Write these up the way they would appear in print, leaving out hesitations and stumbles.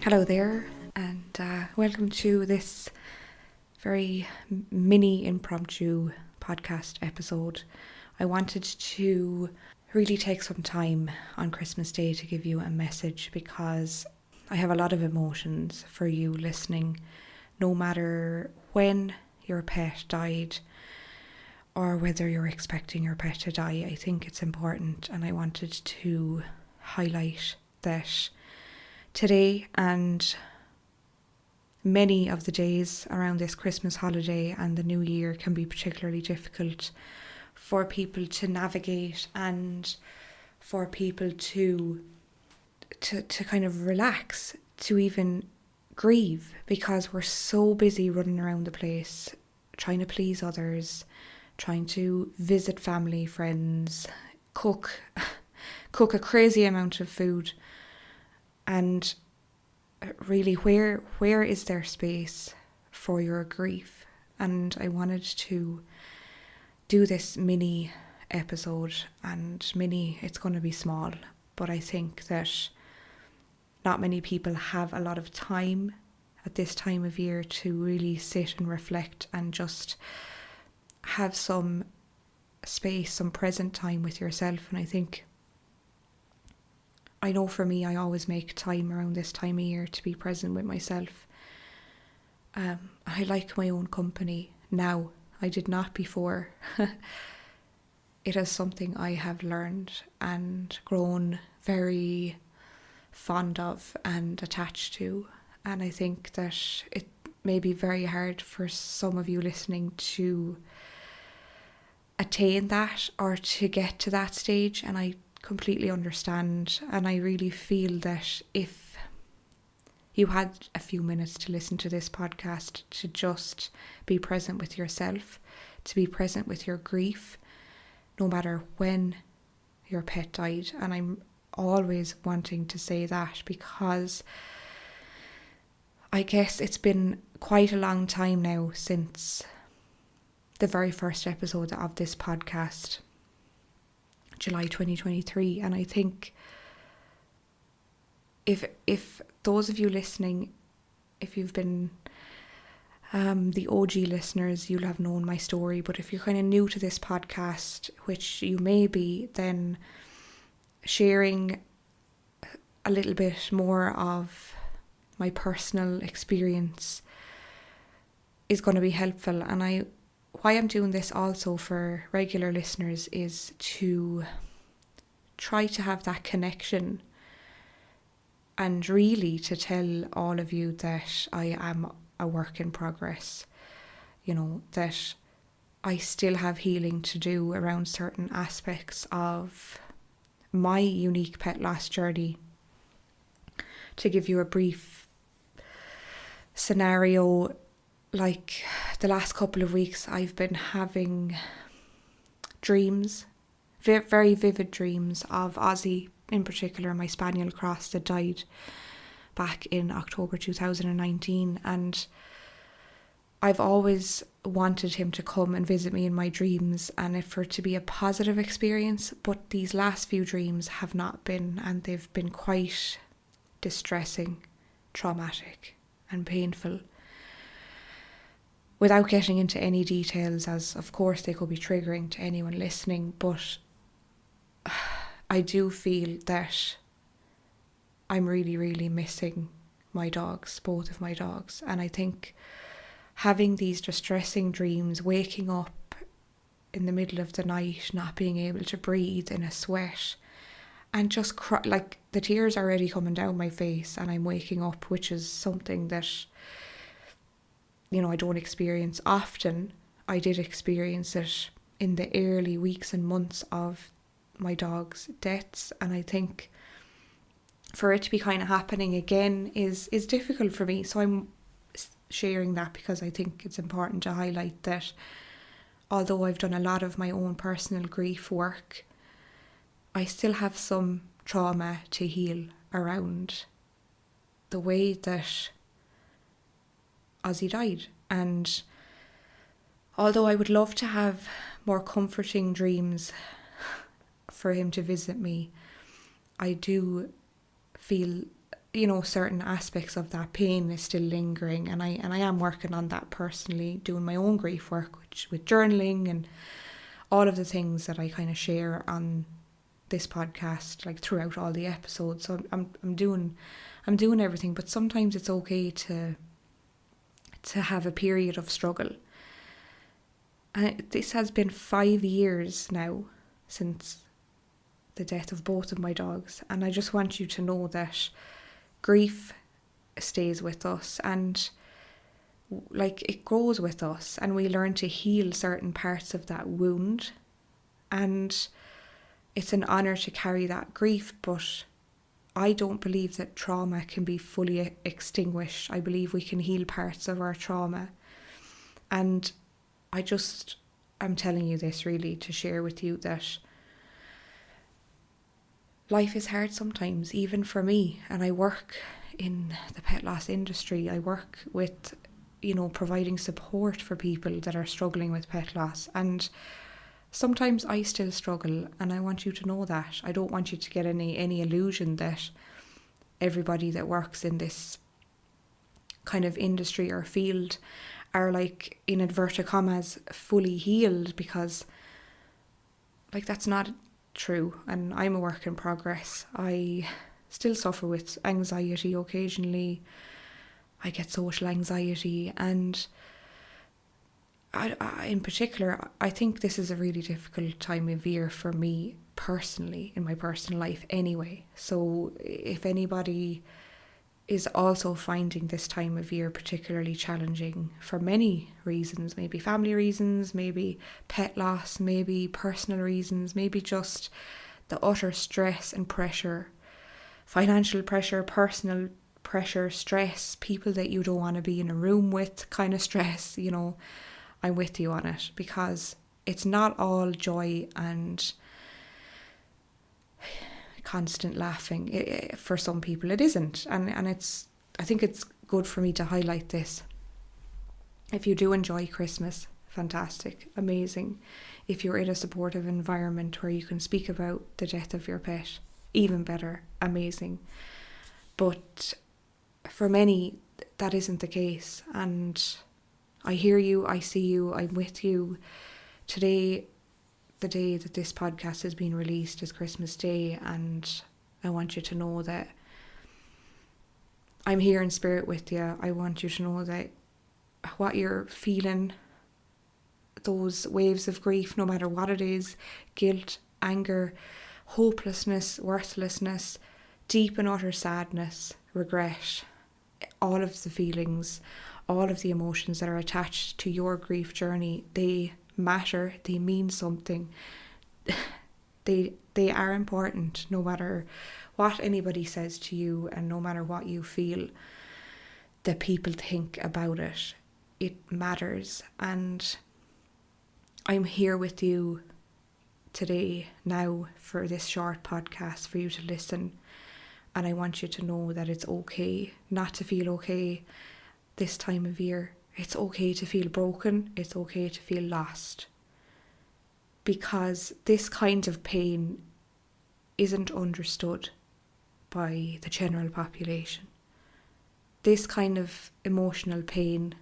Hello there, and welcome to this very mini impromptu podcast episode. I wanted to really take some time on Christmas Day to give you a message because I have a lot of emotions for you listening, no matter when your pet died or whether you're expecting your pet to die. I think it's important, and I wanted to highlight that today and many of the days around this Christmas holiday and the New Year can be particularly difficult for people to navigate and for people to kind of relax, to even grieve, because we're so busy running around the place trying to please others, trying to visit family, friends, cook a crazy amount of food. And really, where is there space for your grief? And I wanted to do this mini episode, and it's going to be small, but I think that not many people have a lot of time at this time of year to really sit and reflect and just have some space, some present time with yourself. And I know for me, I always make time around this time of year to be present with myself. I like my own company now. I did not before. It is something I have learned and grown very fond of and attached to. And I think that it may be very hard for some of you listening to attain that or to get to that stage. And I completely understand, and I really feel that if you had a few minutes to listen to this podcast, to just be present with yourself, to be present with your grief, no matter when your pet died. And I'm always wanting to say that because I guess it's been quite a long time now since the very first episode of this podcast, July 2023, and I think if those of you listening, if you've been the OG listeners, you'll have known my story, but if you're kind of new to this podcast, which you may be, then sharing a little bit more of my personal experience is going to be helpful. And why I'm doing this also for regular listeners is to try to have that connection and really to tell all of you that I am a work in progress, that I still have healing to do around certain aspects of my unique pet loss journey. To give you a brief scenario, like the last couple of weeks, I've been having dreams, very vivid dreams of Ozzy, in particular my spaniel cross that died back in October 2019. And I've always wanted him to come and visit me in my dreams, and for it to be a positive experience. But these last few dreams have not been, and they've been quite distressing, traumatic and painful. Without getting into any details, as of course they could be triggering to anyone listening, but I do feel that I'm really, really missing my dogs, both of my dogs. And I think having these distressing dreams, waking up in the middle of the night, not being able to breathe, in a sweat, and just cry, like the tears are already coming down my face, and I'm waking up, which is something that I don't experience often. I did experience it in the early weeks and months of my dog's deaths, and I think for it to be kind of happening again is difficult for me. So I'm sharing that because I think it's important to highlight that although I've done a lot of my own personal grief work, I still have some trauma to heal around the way that Ozzy died. And although I would love to have more comforting dreams for him to visit me, I do feel certain aspects of that pain is still lingering, and I am working on that personally, doing my own grief work, which with journaling and all of the things that I kind of share on this podcast, like throughout all the episodes. So I'm doing everything, but sometimes it's okay to have a period of struggle. And this has been 5 years now since the death of both of my dogs, and I just want you to know that grief stays with us, and like it grows with us, and we learn to heal certain parts of that wound, and it's an honour to carry that grief. But I don't believe that trauma can be fully extinguished. I believe we can heal parts of our trauma, and I'm telling you this really to share with you that life is hard sometimes, even for me. And I work in the pet loss industry. I work with, providing support for people that are struggling with pet loss. And sometimes I still struggle, and I want you to know that. I don't want you to get any illusion that everybody that works in this kind of industry or field are, like, in inverted commas, fully healed, because like that's not true, and I'm a work in progress. I still suffer with anxiety occasionally. I get social anxiety, and I in particular, I think this is a really difficult time of year for me personally, in my personal life anyway. So if anybody is also finding this time of year particularly challenging for many reasons, maybe family reasons, maybe pet loss, maybe personal reasons, maybe just the utter stress and pressure, financial pressure, personal pressure, stress, people that you don't want to be in a room with kind of stress, I'm with you on it, because it's not all joy and constant laughing. For some people it isn't, and I think it's good for me to highlight this. If you do enjoy Christmas, fantastic, amazing. If you're in a supportive environment where you can speak about the death of your pet, even better, amazing. But for many, that isn't the case, and I hear you, I see you, I'm with you. Today, the day that this podcast has been released, is Christmas Day, and I want you to know that I'm here in spirit with you. I want you to know that what you're feeling, those waves of grief, no matter what it is, guilt, anger, hopelessness, worthlessness, deep and utter sadness, regret, all of the feelings, all of the emotions that are attached to your grief journey, they matter, they mean something. They are important, no matter what anybody says to you, and no matter what you feel that people think about it. It matters, and I'm here with you today now for this short podcast for you to listen, and I want you to know that it's okay not to feel okay this time of year. It's okay to feel broken, it's okay to feel lost, because this kind of pain isn't understood by the general population. This kind of emotional pain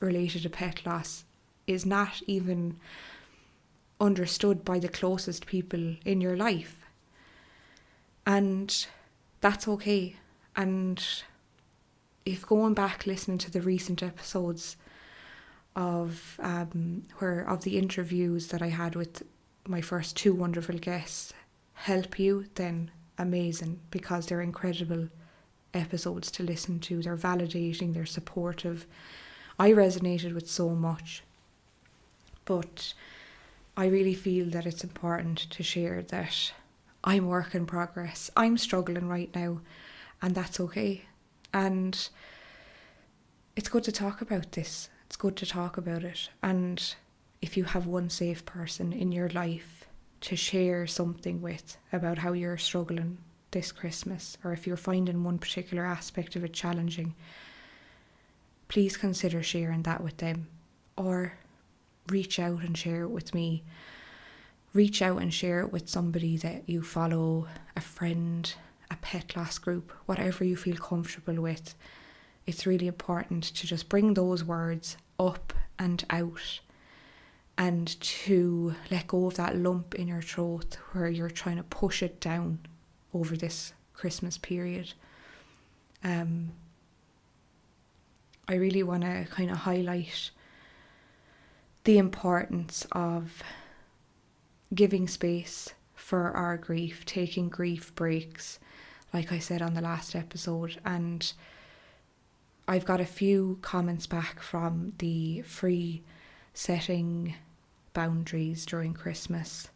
related to pet loss is not even understood by the closest people in your life. And that's okay. And if going back listening to the recent episodes of the interviews that I had with my first 2 wonderful guests help you, then amazing, because they're incredible episodes to listen to. They're validating, they're supportive. I resonated with so much, but I really feel that it's important to share that I'm a work in progress. I'm struggling right now, and that's okay. And it's good to talk about this. It's good to talk about it. And if you have one safe person in your life to share something with about how you're struggling this Christmas, or if you're finding one particular aspect of it challenging, please consider sharing that with them, or reach out and share it with me. Reach out and share it with somebody that you follow, a friend, a pet loss group, whatever you feel comfortable with. It's really important to just bring those words up and out, and to let go of that lump in your throat where you're trying to push it down over this Christmas period. I really want to kind of highlight the importance of giving space for our grief, taking grief breaks, like I said on the last episode. And I've got a few comments back from the free setting boundaries during Christmas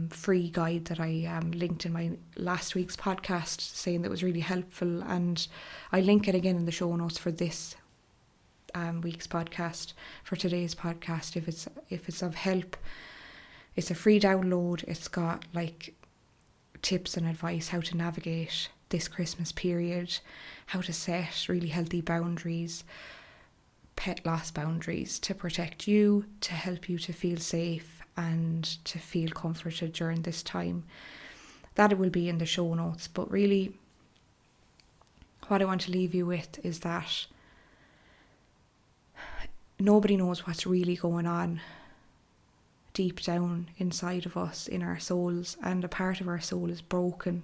free guide that I linked in my last week's podcast, saying that was really helpful, and I link it again in the show notes for this week's podcast, for today's podcast, if it's of help. It's a free download. It's got like tips and advice how to navigate this Christmas period, how to set really healthy boundaries, pet loss boundaries, to protect you, to help you to feel safe and to feel comforted during this time. That will be in the show notes, but really what I want to leave you with is that nobody knows what's really going on deep down inside of us, in our souls, and a part of our soul is broken.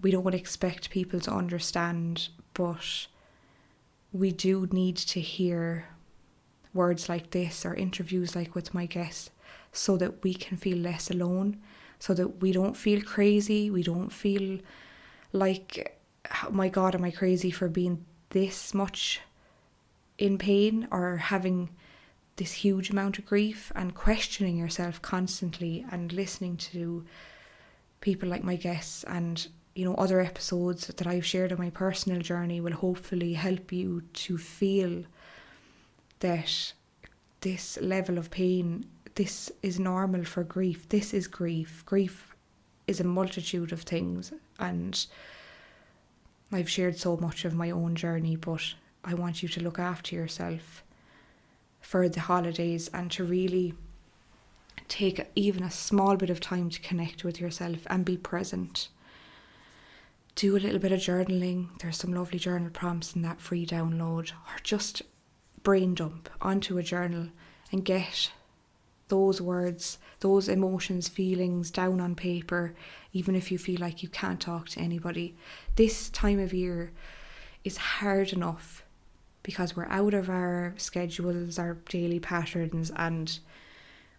We don't expect people to understand, but we do need to hear words like this or interviews like with my guest, so that we can feel less alone, so that we don't feel crazy, we don't feel like, oh my God, am I crazy for being this much in pain or having this huge amount of grief, and questioning yourself constantly, and listening to people like my guests and other episodes that I've shared on my personal journey will hopefully help you to feel that this level of pain, this is normal for grief. This is grief. Grief is a multitude of things, and I've shared so much of my own journey, but I want you to look after yourself for the holidays, and to really take even a small bit of time to connect with yourself and be present. Do a little bit of journaling. There's some lovely journal prompts in that free download, or just brain dump onto a journal and get those words, those emotions, feelings down on paper, even if you feel like you can't talk to anybody. This time of year is hard enough because we're out of our schedules, our daily patterns, and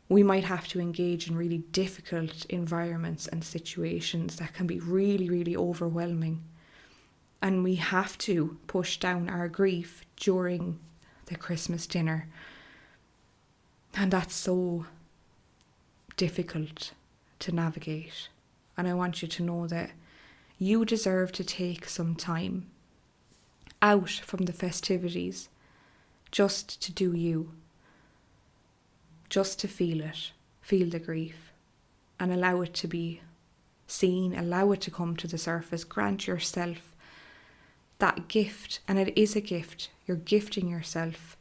we might have to engage in really difficult environments and situations that can be really, really overwhelming. And we have to push down our grief during the Christmas dinner. And that's so difficult to navigate. And I want you to know that you deserve to take some time out from the festivities, just to do you, just to feel it, feel the grief, and allow it to be seen, allow it to come to the surface. Grant yourself that gift, and it is a gift. You're gifting yourself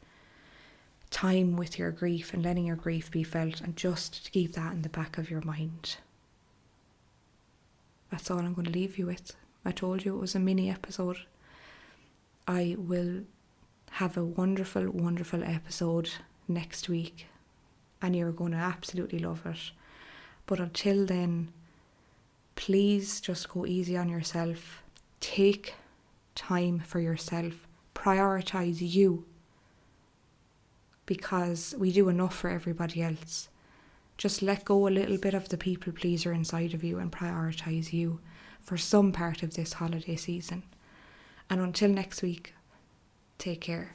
time with your grief and letting your grief be felt, and just to keep that in the back of your mind. That's all I'm going to leave you with. I told you it was a mini episode. I will have a wonderful, wonderful episode next week, and you're going to absolutely love it. But until then, please just go easy on yourself. Take time for yourself. Prioritise you, because we do enough for everybody else. Just let go a little bit of the people pleaser inside of you and prioritise you for some part of this holiday season. And until next week, take care.